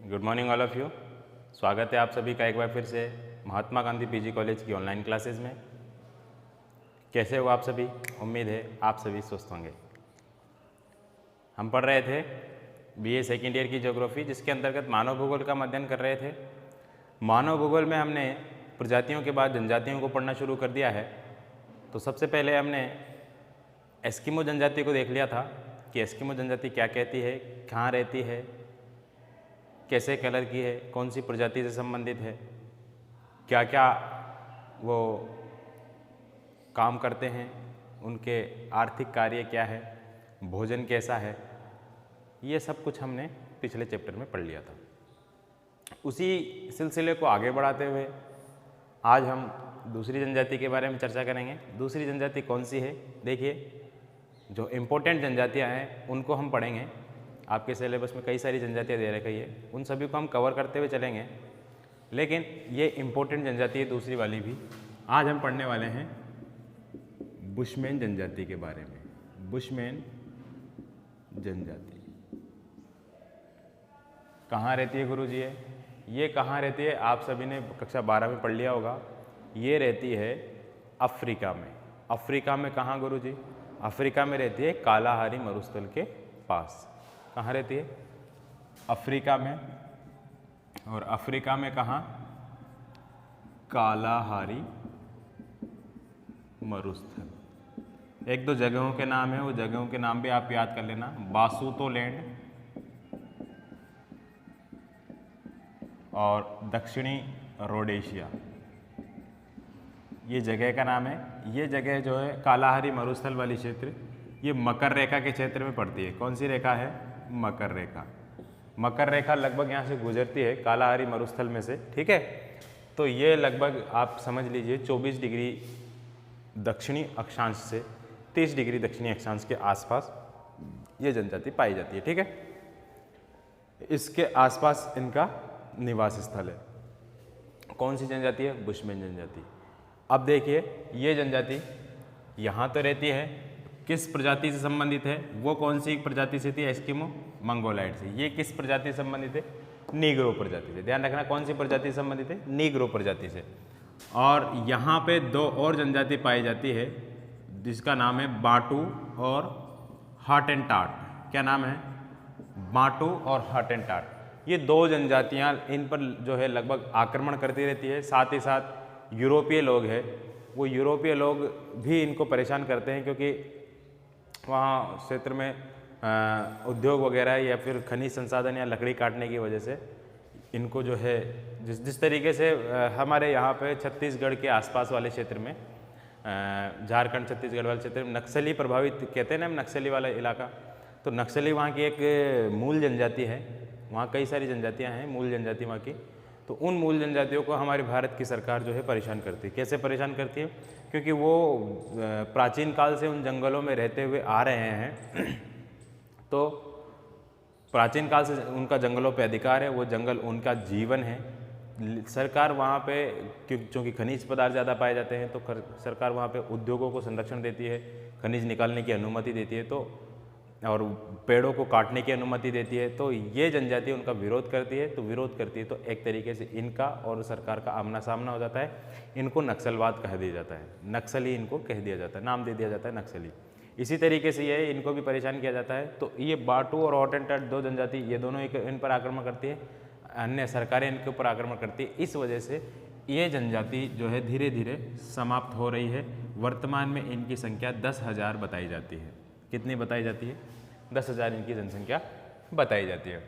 Good morning all of you. स्वागत है आप सभी का एक बार फिर से महात्मा गांधी पीजी कॉलेज की ऑनलाइन क्लासेस में। कैसे हो आप सभी? उम्मीद है आप सभी स्वस्थ होंगे। हम पढ़ रहे थे बीए सेकेंड ईयर की ज्योग्राफी, जिसके अंतर्गत मानव भूगोल का अध्ययन कर रहे थे। मानव भूगोल में हमने प्रजातियों के बाद जनजातियों को पढ़ना शुरू कर दिया है। तो सबसे पहले हमने एस्किमो जनजाति को देख लिया था कि एस्किमो जनजाति क्या कहती है, कहाँ रहती है, कैसे कलर की है, कौन सी प्रजाति से संबंधित है, क्या क्या वो काम करते हैं, उनके आर्थिक कार्य क्या है, भोजन कैसा है, ये सब कुछ हमने पिछले चैप्टर में पढ़ लिया था। उसी सिलसिले को आगे बढ़ाते हुए आज हम दूसरी जनजाति के बारे में चर्चा करेंगे। दूसरी जनजाति कौन सी है? देखिए, जो इम्पोर्टेंट जनजातियाँ हैं उनको हम पढ़ेंगे। आपके सिलेबस में कई सारी जनजातियाँ दे रखी है, उन सभी को हम कवर करते हुए चलेंगे, लेकिन ये इम्पोर्टेंट जनजाति है दूसरी वाली भी। आज हम पढ़ने वाले हैं बुशमैन जनजाति के बारे में। बुशमैन जनजाति कहाँ रहती है गुरुजी? ये कहाँ रहती है? आप सभी ने कक्षा 12 में पढ़ लिया होगा। ये रहती है अफ्रीका में। अफ्रीका में कहाँ गुरुजी? अफ्रीका में रहती है कालाहारी मरुस्थल के पास। कहाँ रहती है? अफ्रीका में। और अफ्रीका में कहाँ? कालाहारी मरुस्थल। एक दो जगहों के नाम है, वो जगहों के नाम भी आप याद कर लेना। बासुतो लैंड और दक्षिणी रोडेशिया, ये जगह का नाम है। ये जगह जो है कालाहारी मरुस्थल वाली क्षेत्र, ये मकर रेखा के क्षेत्र में पड़ती है। कौन सी रेखा है? मकर रेखा। मकर रेखा लगभग यहाँ से गुजरती है कालाहारी मरुस्थल में से, ठीक है। तो ये लगभग आप समझ लीजिए 24 डिग्री दक्षिणी अक्षांश से 30 डिग्री दक्षिणी अक्षांश के आसपास ये जनजाति पाई जाती है, ठीक है। इसके आसपास इनका निवास स्थल है। कौन सी जनजाति है? बुशमैन जनजाति। अब देखिए, ये जनजाति यहाँ तो रहती है, किस प्रजाति से संबंधित है? वो कौन सी प्रजाति से थी? एस्किमो मंगोलाइड से। ये किस प्रजाति से संबंधित है? नीग्रो प्रजाति से। ध्यान रखना, कौन सी प्रजाति से संबंधित है? नीग्रो प्रजाति से। और यहाँ पे दो और जनजाति पाई जाती है, जिसका नाम है बाटू और हॉटेनटॉट। क्या नाम है? बाटू और हॉटेनटॉट। ये दो जनजातियाँ, इन पर जो है लगभग आक्रमण करती रहती है। साथ ही साथ यूरोपीय लोग हैं, वो यूरोपीय लोग भी इनको परेशान करते हैं, क्योंकि वहाँ क्षेत्र में उद्योग वगैरह या फिर खनिज संसाधन या लकड़ी काटने की वजह से इनको जो है जिस तरीके से हमारे यहाँ पे छत्तीसगढ़ के आसपास वाले क्षेत्र में, झारखंड छत्तीसगढ़ वाले क्षेत्र में नक्सली प्रभावित कहते हैं ना, नक्सली वाला इलाका। तो नक्सली वहाँ की एक मूल जनजाति है। वहाँ कई सारी जनजातियाँ हैं, मूल जनजाति वहाँ की। तो उन मूल जनजातियों को हमारी भारत की सरकार जो है परेशान करती है। कैसे परेशान करती है? क्योंकि वो प्राचीन काल से उन जंगलों में रहते हुए आ रहे हैं। तो प्राचीन काल से उनका जंगलों पे अधिकार है, वो जंगल उनका जीवन है। सरकार वहाँ पे क्योंकि खनिज पदार्थ ज़्यादा पाए जाते हैं, तो सरकार वहाँ पे उद्योगों को संरक्षण देती है, खनिज निकालने की अनुमति देती है, तो और पेड़ों को काटने की अनुमति देती है। तो ये जनजाति उनका विरोध करती है। तो विरोध करती है तो एक तरीके से इनका और सरकार का आमना सामना हो जाता है। इनको नक्सलवाद कह दिया जाता है, नक्सली इनको कह दिया जाता है, नाम दे दिया जाता है नक्सली। इसी तरीके से ये इनको भी परेशान किया जाता है। तो ये बाटू और हॉटेनटॉट दो जनजाति, ये दोनों इन पर आक्रमण करती है, अन्य सरकारें इनके ऊपर आक्रमण करती है। इस वजह से ये जनजाति जो है धीरे धीरे समाप्त हो रही है। वर्तमान में इनकी संख्या 10,000 बताई जाती है। कितनी बताई जाती है? 10,000 इनकी जनसंख्या बताई जाती है।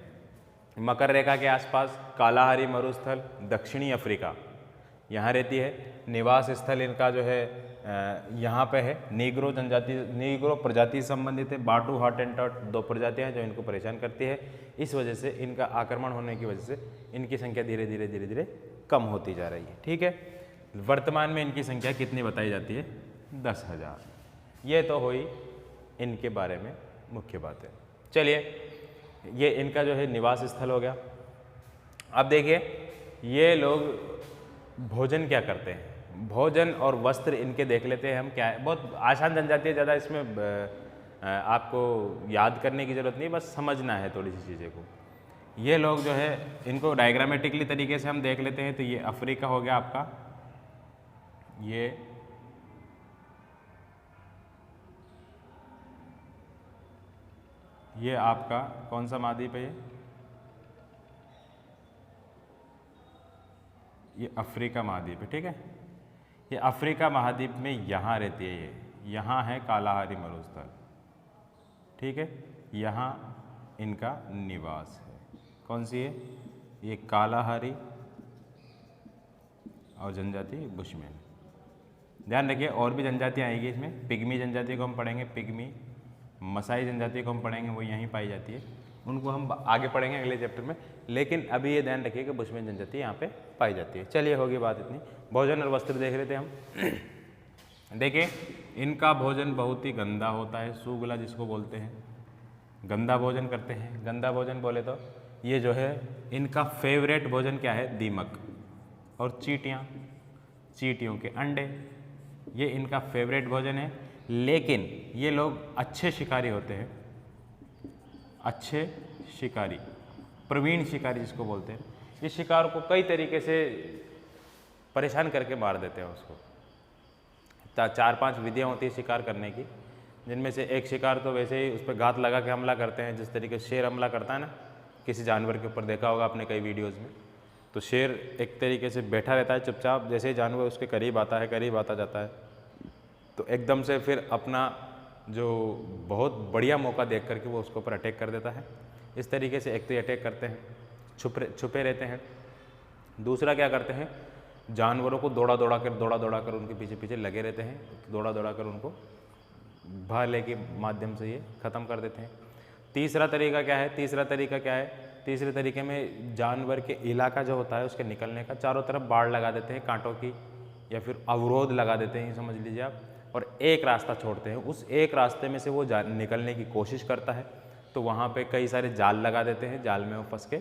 मकर रेखा के आसपास कालाहारी मरुस्थल, दक्षिणी अफ्रीका, यहाँ रहती है। निवास स्थल इनका जो है यहाँ पे है। नीग्रो जनजाति, नीग्रो प्रजाति से संबंधित है। बाटू हॉटेनटॉट दो प्रजातियाँ हैं जो इनको परेशान करती है। इस वजह से इनका आक्रमण होने की वजह से इनकी संख्या धीरे धीरे कम होती जा रही है, ठीक है। वर्तमान में इनकी संख्या कितनी बताई जाती है? 10,000। ये तो हुई इनके बारे में मुख्य बात है। चलिए, ये इनका जो है निवास स्थल हो गया। अब देखिए, ये लोग भोजन क्या करते हैं? भोजन और वस्त्र इनके देख लेते हैं हम। क्या है, बहुत आसान जनजाति है, ज़्यादा इसमें आपको याद करने की ज़रूरत नहीं, बस समझना है थोड़ी सी चीज़ें को। ये लोग जो है इनको डायग्रामेटिकली तरीके से हम देख लेते हैं। तो ये अफ्रीका हो गया आपका, ये आपका कौन सा महाद्वीप है? ये अफ्रीका महाद्वीप है, ठीक है। ये अफ्रीका महाद्वीप में यहाँ रहती है, ये यहाँ है कालाहारी मरुस्थल, ठीक है। यहाँ इनका निवास है। कौन सी है? ये कालाहारी और जनजाति बुशमैन। ध्यान रखिए और भी जनजातियाँ आएगी इसमें। पिग्मी जनजाति को हम पढ़ेंगे, पिग्मी। मसाई जनजाति को हम पढ़ेंगे, वो यहीं पाई जाती है, उनको हम आगे पढ़ेंगे अगले चैप्टर में। लेकिन अभी ये ध्यान रखिए कि बुशमैन जनजाति यहाँ पे पाई जाती है। चलिए होगी बात इतनी। भोजन और वस्त्र देख रहे थे हम। देखिए इनका भोजन बहुत ही गंदा होता है, सुगला जिसको बोलते हैं, गंदा भोजन करते हैं। गंदा भोजन बोले तो ये जो है इनका फेवरेट भोजन क्या है? दीमक और चींटियाँ, चींटियों के अंडे, ये इनका फेवरेट भोजन है। लेकिन ये लोग अच्छे शिकारी होते हैं, अच्छे शिकारी, प्रवीण शिकारी जिसको बोलते हैं। ये शिकार को कई तरीके से परेशान करके मार देते हैं उसको। 4-5 विधियाँ होती है शिकार करने की, जिनमें से एक शिकार तो वैसे ही उस पर घात लगा के हमला करते हैं, जिस तरीके से शेर हमला करता है ना किसी जानवर के ऊपर, देखा होगा आपने कई वीडियोज़ में। तो शेर एक तरीके से बैठा रहता है चुपचाप, जैसे ही जानवर उसके करीब आता है, करीब आता जाता है, तो एकदम से फिर अपना जो बहुत बढ़िया मौका देख करके वो उसके ऊपर अटैक कर देता है। इस तरीके से एक तो अटैक करते हैं, छुपे रहते हैं। दूसरा क्या करते हैं? जानवरों को दौड़ा दौड़ा कर उनके पीछे पीछे लगे रहते हैं, दौड़ा कर उनको भाले के माध्यम से ये ख़त्म कर देते हैं। तीसरा तरीका क्या है? तीसरे तरीके में जानवर के इलाका जो होता है उसके निकलने का चारों तरफ बाड़ लगा देते हैं कांटों की, या फिर अवरोध लगा देते हैं, समझ लीजिए आप, और एक रास्ता छोड़ते हैं। उस एक रास्ते में से वो निकलने की कोशिश करता है, तो वहाँ पे कई सारे जाल लगा देते हैं, जाल में वो फंस के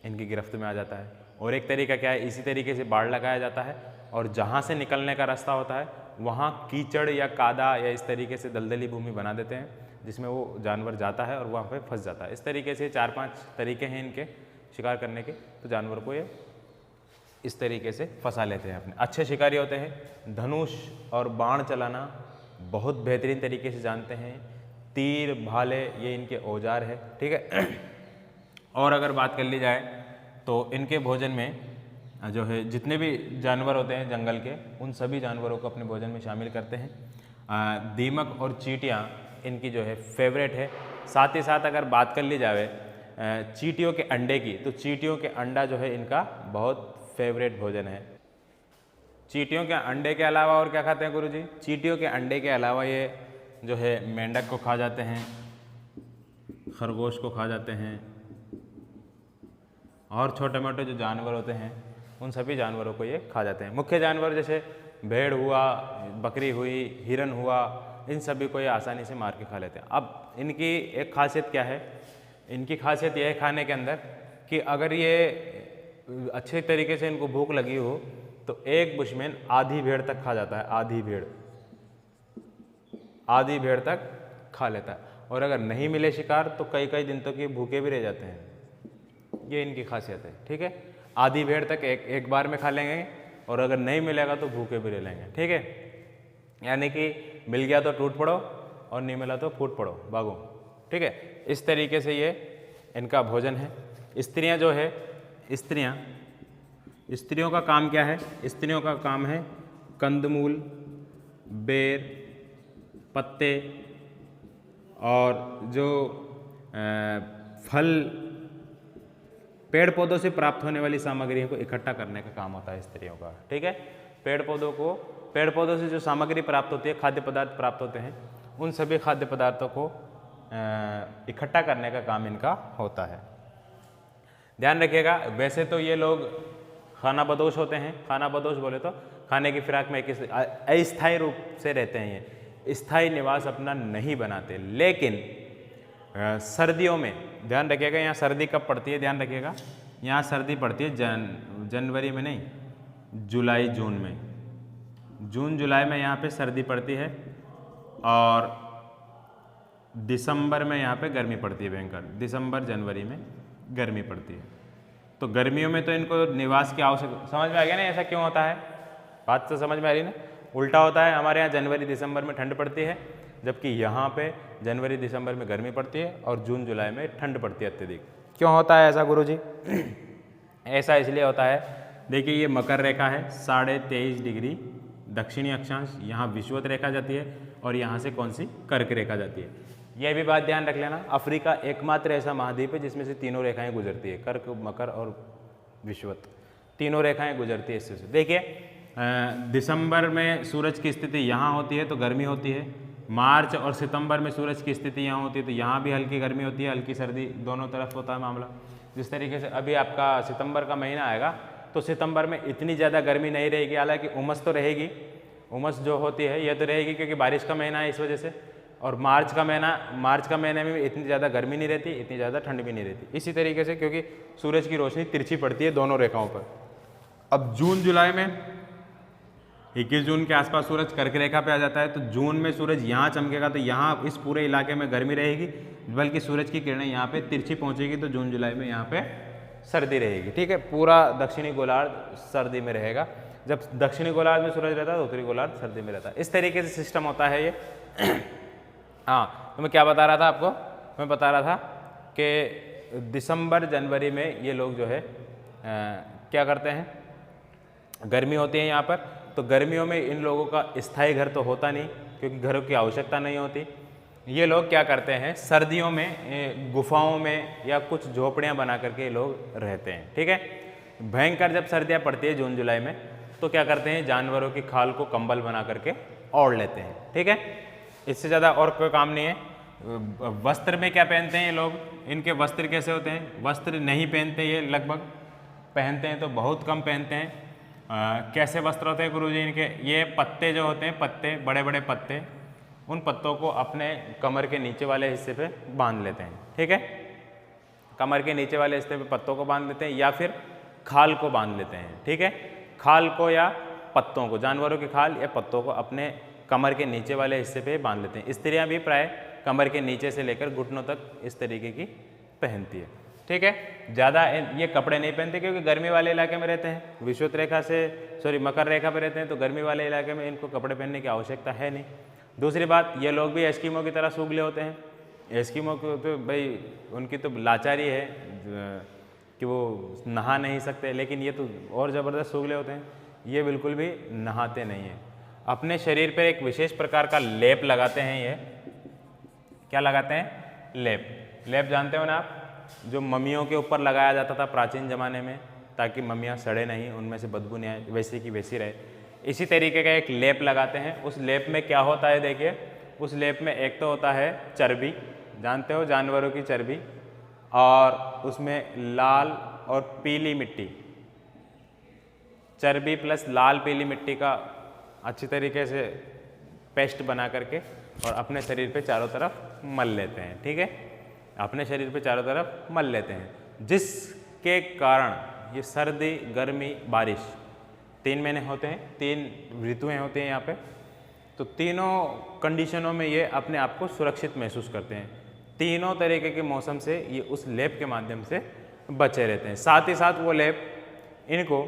इनकी गिरफ्त में आ जाता है। और एक तरीका क्या है? इसी तरीके से बाड़ लगाया जाता है और जहाँ से निकलने का रास्ता होता है वहाँ कीचड़ या कादा या इस तरीके से दलदली भूमि बना देते हैं, जिसमें वो जानवर जाता है और वहाँ पे फंस जाता है। इस तरीके से 4-5 तरीके हैं इनके शिकार करने के, तो जानवर को ये इस तरीके से फंसा लेते हैं अपने। अच्छे शिकारी होते हैं, धनुष और बाण चलाना बहुत बेहतरीन तरीके से जानते हैं, तीर भाले ये इनके औजार है, ठीक है। और अगर बात कर ली जाए तो इनके भोजन में जो है जितने भी जानवर होते हैं जंगल के, उन सभी जानवरों को अपने भोजन में शामिल करते हैं। दीमक और चींटियाँ इनकी जो है फेवरेट है। साथ ही साथ अगर बात कर ली जाए चींटियों के अंडे की, तो चींटियों के अंडा जो है इनका बहुत फेवरेट भोजन है। चींटियों के अंडे के अलावा और क्या खाते हैं गुरुजी? चींटियों के अंडे के अलावा ये जो है मेंढक को खा जाते हैं, खरगोश को खा जाते हैं, और छोटे मोटे जो जानवर होते हैं उन सभी जानवरों को ये खा जाते हैं। मुख्य जानवर जैसे भेड़ हुआ, बकरी हुई, हिरन हुआ, इन सभी को ये आसानी से मार के खा लेते हैं। अब इनकी एक खासियत क्या है? इनकी खासियत यह है खाने के अंदर कि अगर ये अच्छे तरीके से इनको भूख लगी हो तो एक बुशमैन आधी भेड़ तक खा जाता है, आधी भेड़ तक खा लेता है। और अगर नहीं मिले शिकार तो कई कई दिन तक ये भूखे भी रह जाते हैं। ये इनकी खासियत है, ठीक है। आधी भेड़ तक एक बार में खा लेंगे, और अगर नहीं मिलेगा तो भूखे भी रह लेंगे, ठीक है। यानी कि मिल गया तो टूट पड़ो और नहीं मिला तो फूट पड़ो, भागो, ठीक है। इस तरीके से ये इनका भोजन है। स्त्रियां जो है, स्त्रियों का काम क्या है? स्त्रियों का काम है कंदमूल, बेर, पत्ते और जो फल, पेड़ पौधों से प्राप्त होने वाली सामग्रियों को इकट्ठा करने का काम होता है स्त्रियों का, ठीक है। पेड़ पौधों से जो सामग्री प्राप्त होती है, खाद्य पदार्थ प्राप्त होते हैं, उन सभी खाद्य पदार्थों को इकट्ठा करने का काम इनका होता है। ध्यान रखिएगा, वैसे तो ये लोग खाना बदोश होते हैं। खाना बदोश बोले तो खाने की फिराक में अस्थायी रूप से रहते हैं, ये स्थायी निवास अपना नहीं बनाते। लेकिन सर्दियों में ध्यान रखिएगा, यहाँ सर्दी कब पड़ती है? ध्यान रखिएगा, यहाँ सर्दी पड़ती है जनवरी में नहीं, जुलाई जून में। जून जुलाई में यहाँ पे सर्दी पड़ती है, और दिसंबर में यहाँ पे गर्मी पड़ती है भयंकर। दिसंबर जनवरी में गर्मी पड़ती है। तो गर्मियों में तो इनको निवास की आवश्यकता, समझ में आ गया ना ऐसा क्यों होता है? बात तो समझ में आ रही ना। उल्टा होता है, हमारे यहाँ जनवरी दिसंबर में ठंड पड़ती है, जबकि यहाँ पे जनवरी दिसंबर में गर्मी पड़ती है और जून जुलाई में ठंड पड़ती है अत्यधिक। क्यों होता है ऐसा गुरुजी? ऐसा इसलिए होता है, देखिए ये मकर रेखा है 23.5 डिग्री दक्षिणी अक्षांश, यहाँ विषुवत रेखा जाती है और यहाँ से कौन सी? कर्क रेखा जाती है। यह भी बात ध्यान रख लेना, अफ्रीका एकमात्र ऐसा महाद्वीप है जिसमें से तीनों रेखाएं गुजरती है, कर्क, मकर और विषुवत, तीनों रेखाएं गुजरती है इससे। देखिए दिसंबर में सूरज की स्थिति यहाँ होती है तो गर्मी होती है, मार्च और सितंबर में सूरज की स्थिति यहाँ होती है तो यहाँ भी हल्की गर्मी होती है, हल्की सर्दी, दोनों तरफ होता है मामला। जिस तरीके से अभी आपका सितंबर का महीना आएगा तो सितंबर में इतनी ज़्यादा गर्मी नहीं रहेगी, हालांकि उमस तो रहेगी, उमस जो होती है यह तो रहेगी क्योंकि बारिश का महीना है इस वजह से। और मार्च का महीने में भी इतनी ज़्यादा गर्मी नहीं रहती, इतनी ज़्यादा ठंड भी नहीं रहती, इसी तरीके से, क्योंकि सूरज की रोशनी तिरछी पड़ती है दोनों रेखाओं पर। अब जून जुलाई में 21 जून के आसपास सूरज कर्क रेखा पे आ जाता है, तो जून में सूरज यहाँ चमकेगा तो यहाँ इस पूरे इलाके में गर्मी रहेगी, बल्कि सूरज की किरणें यहाँ पे तिरछी पहुँचेगी, तो जून जुलाई में यहाँ पे सर्दी रहेगी। ठीक है, पूरा दक्षिणी गोलार्ध सर्दी में रहेगा। जब दक्षिणी गोलार्ध में सूरज रहता है तो उत्तरी गोलार्ध सर्दी में रहता है। इस तरीके से सिस्टम होता है ये। हाँ, तो मैं क्या बता रहा था आपको? मैं बता रहा था कि दिसंबर जनवरी में ये लोग जो है क्या करते हैं, गर्मी होती है यहाँ पर, तो गर्मियों में इन लोगों का स्थायी घर तो होता नहीं क्योंकि घरों की आवश्यकता नहीं होती। ये लोग क्या करते हैं, सर्दियों में गुफाओं में या कुछ झोपड़ियाँ बना करके ये लोग रहते हैं। ठीक है, भयंकर जब सर्दियाँ पड़ती है जून जुलाई में तो क्या करते हैं, जानवरों की खाल को कंबल बना करके ओढ़ लेते हैं। ठीक है, इससे ज़्यादा और कोई काम नहीं है। वस्त्र में क्या पहनते हैं ये लोग, इनके वस्त्र कैसे होते हैं? वस्त्र नहीं पहनते ये, लगभग पहनते हैं तो बहुत कम पहनते हैं। कैसे वस्त्र होते हैं गुरुजी इनके? ये पत्ते जो होते हैं, पत्ते, बड़े बड़े पत्ते, उन पत्तों को अपने कमर के नीचे वाले हिस्से पे बांध लेते हैं। ठीक है, कमर के नीचे वाले हिस्से पे पत्तों को बांध लेते हैं या फिर खाल को बांध लेते हैं। ठीक है, खाल को या पत्तों को, जानवरों की खाल या पत्तों को अपने कमर के नीचे वाले हिस्से पे बांध लेते हैं। स्त्रियां भी प्राय कमर के नीचे से लेकर घुटनों तक इस तरीके की पहनती है। ठीक है, ज़्यादा ये कपड़े नहीं पहनते क्योंकि गर्मी वाले इलाके में रहते हैं, विषुवत रेखा से मकर रेखा पे रहते हैं, तो गर्मी वाले इलाके में इनको कपड़े पहनने की आवश्यकता है नहीं। दूसरी बात, ये लोग भी एस्किमो की तरह सूखले होते हैं। एस्किमो को तो भाई उनकी तो लाचारी है कि वो नहा नहीं सकते, लेकिन ये तो और ज़बरदस्त सूखले होते हैं, ये बिल्कुल भी नहाते नहीं हैं। अपने शरीर पर एक विशेष प्रकार का लेप लगाते हैं। ये क्या लगाते हैं? लेप। लेप जानते हो ना आप, जो मम्मियों के ऊपर लगाया जाता था प्राचीन ज़माने में ताकि मम्मियाँ सड़े नहीं, उनमें से बदबू नहीं आए, वैसी की वैसी रहे। इसी तरीके का एक लेप लगाते हैं। उस लेप में क्या होता है देखिए, उस लेप में एक तो होता है चर्बी, जानते हो जानवरों की चर्बी, और उसमें लाल और पीली मिट्टी, चर्बी प्लस लाल पीली मिट्टी का अच्छी तरीके से पेस्ट बना करके और अपने शरीर पे चारों तरफ मल लेते हैं। ठीक है, अपने शरीर पे चारों तरफ मल लेते हैं, जिसके कारण ये सर्दी, गर्मी, बारिश 3 महीने होते हैं, 3 ऋतुएं होती हैं यहाँ पे, तो तीनों कंडीशनों में ये अपने आप को सुरक्षित महसूस करते हैं। तीनों तरीके के मौसम से ये उस लेप के माध्यम से बचे रहते हैं। साथ ही साथ वो लेप इनको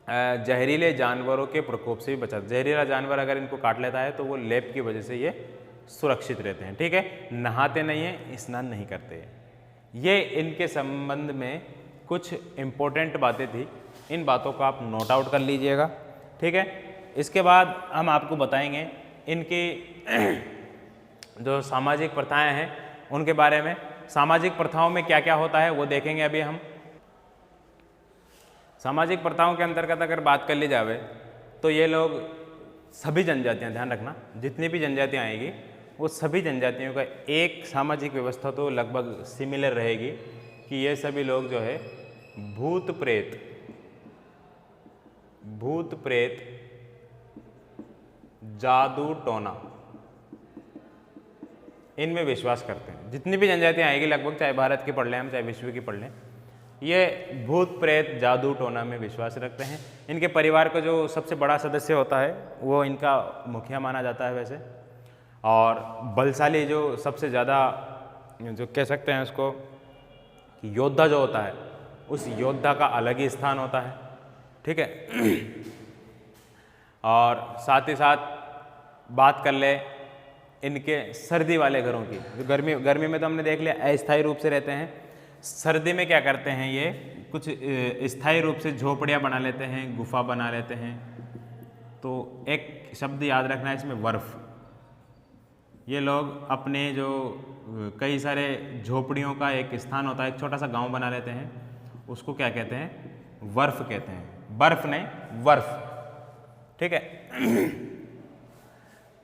जहरीले जानवरों के प्रकोप से भी बचा, जहरीला जानवर अगर इनको काट लेता है तो वो लेप की वजह से ये सुरक्षित रहते हैं। ठीक है, नहाते नहीं हैं, स्नान नहीं करते। ये इनके संबंध में कुछ इम्पोर्टेंट बातें थी, इन बातों को आप नोट आउट कर लीजिएगा। ठीक है, इसके बाद हम आपको बताएंगे इनकी जो सामाजिक प्रथाएं हैं उनके बारे में। सामाजिक प्रथाओं में क्या क्या होता है वो देखेंगे अभी हम। सामाजिक प्रथाओं के अंतर्गत अगर बात कर ली जाए तो ये लोग सभी जनजातियां, ध्यान रखना, जितनी भी जनजातियां आएगी वो सभी जनजातियों का एक सामाजिक व्यवस्था तो लगभग सिमिलर रहेगी कि ये सभी लोग जो है भूत प्रेत, जादू टोना, इनमें विश्वास करते हैं। जितनी भी जनजातियां आएगी लगभग, चाहे भारत की पढ़ लें हम, चाहे विश्व की पढ़ लें, ये भूत प्रेत, जादू टोना में विश्वास रखते हैं। इनके परिवार का जो सबसे बड़ा सदस्य होता है वो इनका मुखिया माना जाता है वैसे, और बलशाली जो सबसे ज़्यादा, जो कह सकते हैं उसको कि योद्धा जो होता है उस योद्धा का अलग ही स्थान होता है, ठीक है। और साथ ही साथ बात कर ले इनके सर्दी वाले घरों की, जो गर्मी में तो हमने देख लिया अस्थायी रूप से रहते हैं। सर्दी में क्या करते हैं, ये कुछ स्थायी रूप से झोपड़ियाँ बना लेते हैं, गुफा बना लेते हैं। तो एक शब्द याद रखना है इसमें, वर्फ। ये लोग अपने जो कई सारे झोपड़ियों का एक स्थान होता है, एक छोटा सा गांव बना लेते हैं, उसको क्या कहते हैं, वर्फ कहते हैं। बर्फ नहीं, वर्फ, ठीक है।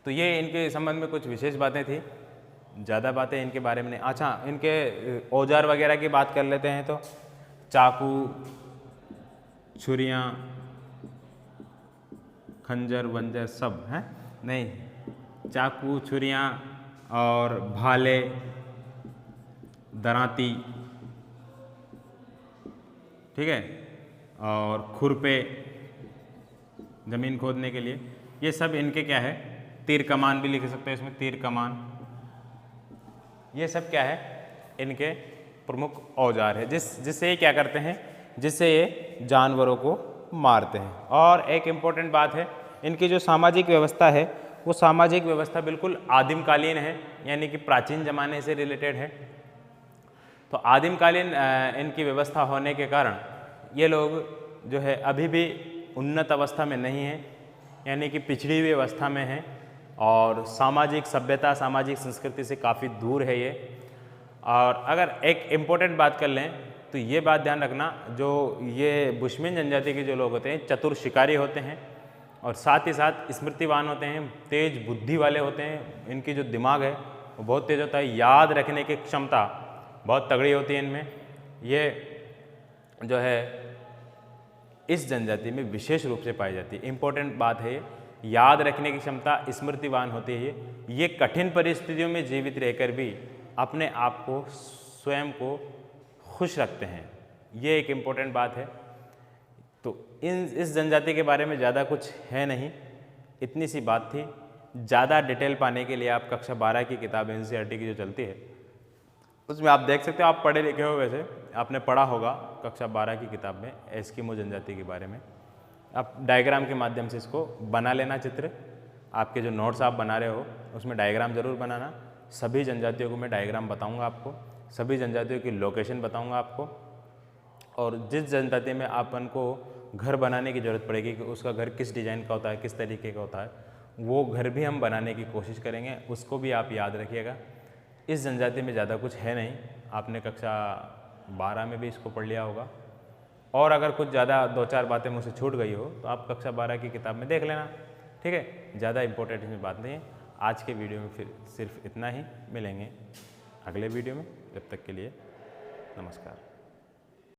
तो ये इनके संबंध में कुछ विशेष बातें थी, ज़्यादा बातें इनके बारे में नहीं। अच्छा, इनके औजार वगैरह की बात कर लेते हैं। तो चाकू, छुरियाँ, खंजर वंजर सब हैं, नहीं, चाकू, छुरियाँ और भाले, दराती, ठीक है, और खुरपे ज़मीन खोदने के लिए, ये सब इनके क्या है, तीर कमान भी लिख सकते हैं इसमें, तीर कमान, ये सब क्या है, इनके प्रमुख औजार है जिससे ये क्या करते हैं, जिससे ये जानवरों को मारते हैं। और एक इम्पोर्टेंट बात है, इनकी जो सामाजिक व्यवस्था है वो सामाजिक व्यवस्था बिल्कुल आदिमकालीन है, यानी कि प्राचीन ज़माने से रिलेटेड है। तो आदिमकालीन इनकी व्यवस्था होने के कारण ये लोग जो है अभी भी उन्नत अवस्था में नहीं है, यानी कि पिछड़ी हुई अवस्था में है और सामाजिक सभ्यता, सामाजिक संस्कृति से काफ़ी दूर है ये। और अगर एक इम्पोर्टेंट बात कर लें तो ये बात ध्यान रखना, जो ये बुशमेन जनजाति के जो लोग होते हैं चतुर शिकारी होते हैं और साथ ही साथ स्मृतिवान होते हैं, तेज बुद्धि वाले होते हैं। इनकी जो दिमाग है वो बहुत तेज होता है, याद रखने की क्षमता बहुत तगड़ी होती है इनमें। ये जो है इस जनजाति में विशेष रूप से पाई जाती है। इम्पोर्टेंट बात है, याद रखने की क्षमता, स्मृतिवान होती है ये कठिन परिस्थितियों में जीवित रहकर भी अपने आप को, स्वयं को खुश रखते हैं, ये एक इम्पोर्टेंट बात है। तो इस जनजाति के बारे में ज़्यादा कुछ है नहीं, इतनी सी बात थी। ज़्यादा डिटेल पाने के लिए आप कक्षा 12 की किताब NCERT की जो चलती है उसमें आप देख सकते हो। आप पढ़े लिखे हो, वैसे आपने पढ़ा होगा कक्षा 12 की किताब में एस्किमो जनजाति के बारे में। आप डायग्राम के माध्यम से इसको बना लेना चित्र, आपके जो नोट्स आप बना रहे हो उसमें डायग्राम ज़रूर बनाना। सभी जनजातियों को मैं डायग्राम बताऊंगा आपको, सभी जनजातियों की लोकेशन बताऊंगा आपको, और जिस जनजाति में आपन को घर बनाने की ज़रूरत पड़ेगी कि उसका घर किस डिज़ाइन का होता है, किस तरीके का होता है, वो घर भी हम बनाने की कोशिश करेंगे, उसको भी आप याद रखिएगा। इस जनजाति में ज़्यादा कुछ है नहीं, आपने कक्षा 12 में भी इसको पढ़ लिया होगा। और अगर कुछ ज़्यादा 2-4 बातें मुझसे छूट गई हो तो आप कक्षा 12 की किताब में देख लेना, ठीक है। ज़्यादा इंपॉर्टेंट इसमें बात नहीं है। आज के वीडियो में फिर सिर्फ इतना ही, मिलेंगे अगले वीडियो में। जब तक के लिए नमस्कार।